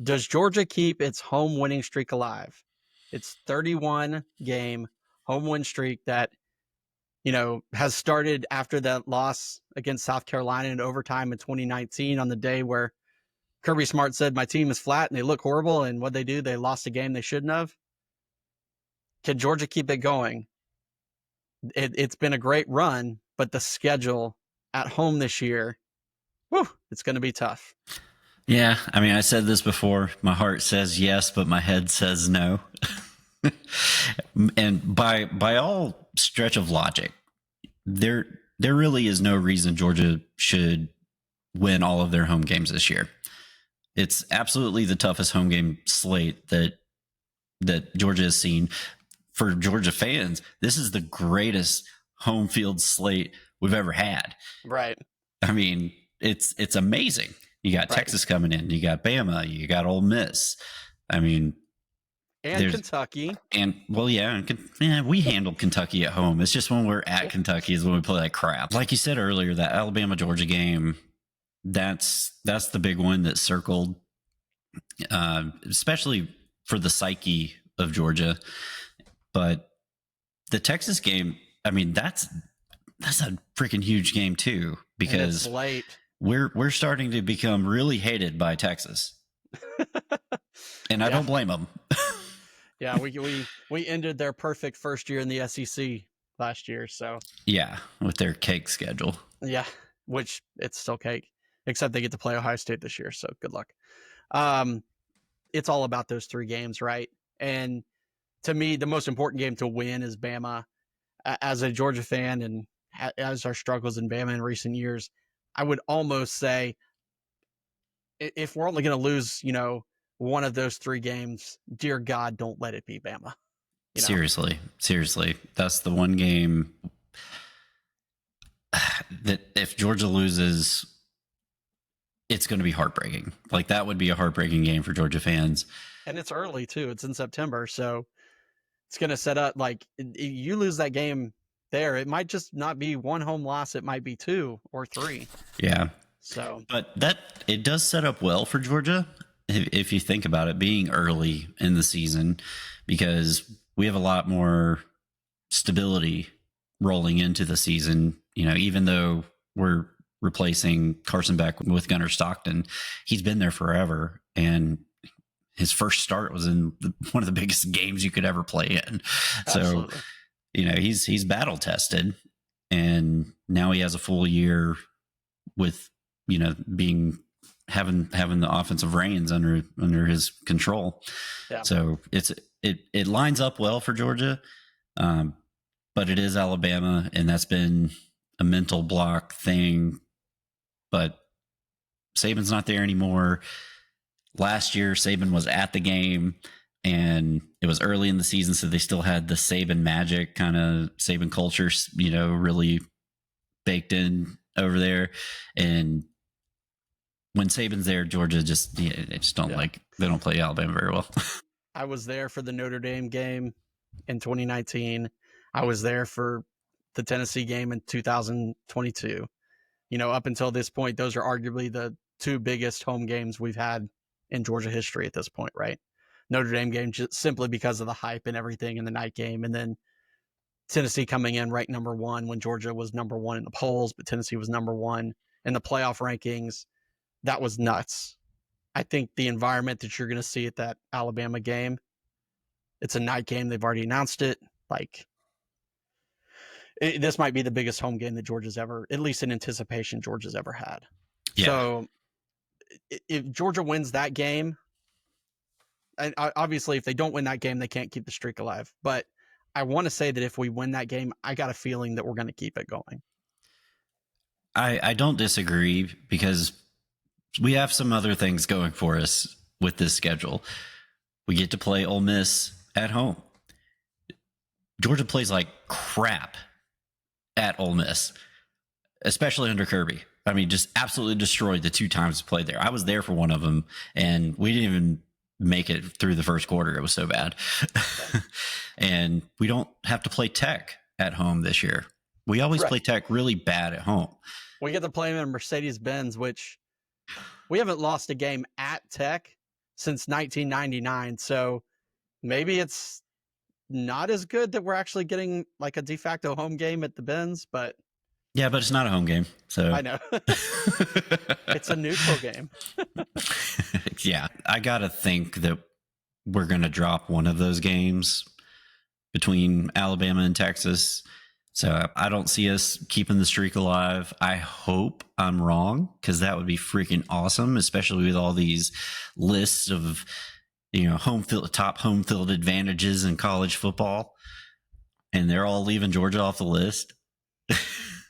Does Georgia keep its home winning streak alive? It's 31 game home win streak that, has started after that loss against South Carolina in overtime in 2019 on the day where Kirby Smart said, my team is flat and they look horrible. And what they do, they lost a game they shouldn't have. Can Georgia keep it going? It's been a great run, but the schedule at home this year, it's going to be tough. Yeah, I mean, I said this before. My heart says yes, but my head says no. And by all stretch of logic, there really is no reason Georgia should win all of their home games this year. It's absolutely the toughest home game slate that Georgia has seen. For Georgia fans, this is the greatest home field slate we've ever had. Right. I mean, it's amazing. You got Texas coming in. You got Bama. You got Ole Miss. I mean, and Kentucky. And we handled Kentucky at home. It's just when we're at Kentucky is when we play like crap. Like you said earlier, that Alabama Georgia game, that's the big one that circled, especially for the psyche of Georgia. But the Texas game, I mean, that's a freaking huge game too, because it's late. We're starting to become really hated by Texas, and I don't blame them. Yeah, we ended their perfect first year in the SEC last year, so yeah, with their cake schedule. Yeah, which it's still cake, except they get to play Ohio State this year, so good luck. It's all about those 3 games, right? And to me, the most important game to win is Bama. As a Georgia fan, and as our struggles in Bama in recent years, I would almost say if we're only going to lose, one of those 3 games, dear God, don't let it be Bama. Seriously. That's the one game that if Georgia loses, it's going to be heartbreaking. Like, that would be a heartbreaking game for Georgia fans. And it's early too. It's in September. So it's going to set up, like, you lose that game there, it might just not be 1 home loss. It might be 2 or 3. Yeah. So, but it does set up well for Georgia if you think about it, being early in the season, because we have a lot more stability rolling into the season. Even though we're replacing Carson Beck with Gunnar Stockton, he's been there forever, and his first start was in one of the biggest games you could ever play in. Absolutely. So, he's battle tested, and now he has a full year with, having the offensive reins under his control. Yeah. So it lines up well for Georgia. But it is Alabama, and that's been a mental block thing. But Saban's not there anymore. Last year, Saban was at the game, and it was early in the season, so they still had the Saban magic, kind of Saban culture, really baked in over there. And when Saban's there, Georgia they don't play Alabama very well. I was there for the Notre Dame game in 2019. I was there for the Tennessee game in 2022. Up until this point, those are arguably the 2 biggest home games we've had in Georgia history at this point, right? Notre Dame game just simply because of the hype and everything in the night game, and then Tennessee coming in ranked number 1 when Georgia was number 1 in the polls, but Tennessee was number 1 in the playoff rankings. That was nuts. I think the environment that you're going to see at that Alabama game, it's a night game. They've already announced it. This might be the biggest home game that Georgia's ever, at least in anticipation, Georgia's ever had. Yeah. So if Georgia wins that game, and obviously if they don't win that game, they can't keep the streak alive. But I want to say that if we win that game, I got a feeling that we're going to keep it going. I don't disagree, because we have some other things going for us with this schedule. We get to play Ole Miss at home. Georgia plays like crap at Ole Miss, especially under Kirby. I mean, just absolutely destroyed the 2 times we played there. I was there for one of them, and we didn't even make it through the first quarter. It was so bad. And we don't have to play Tech at home this year. We always play Tech really bad at home. We get to play them in Mercedes-Benz, which we haven't lost a game at Tech since 1999. So maybe it's not as good that we're actually getting like a de facto home game at the Benz, but yeah, but it's not a home game, so I know it's a neutral game. Yeah, I gotta think that we're gonna drop one of those games between Alabama and Texas. So I don't see us keeping the streak alive. I hope I'm wrong, because that would be freaking awesome, especially with all these lists of, top home field advantages in college football, and they're all leaving Georgia off the list.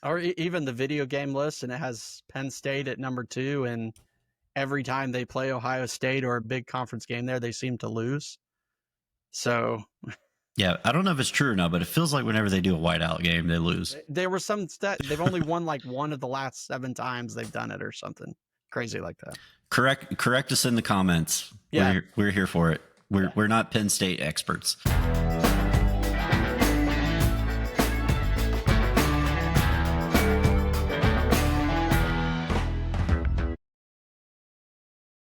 Or even the video game list, and it has Penn State at number 2, and every time they play Ohio State or a big conference game there, they seem to lose. So yeah, I don't know if it's true or not, but it feels like whenever they do a whiteout game, they lose. There were some they've only won like one of the last 7 times they've done it, or something crazy like that. Correct us in the comments. Yeah, we're here for it. We're not Penn State experts.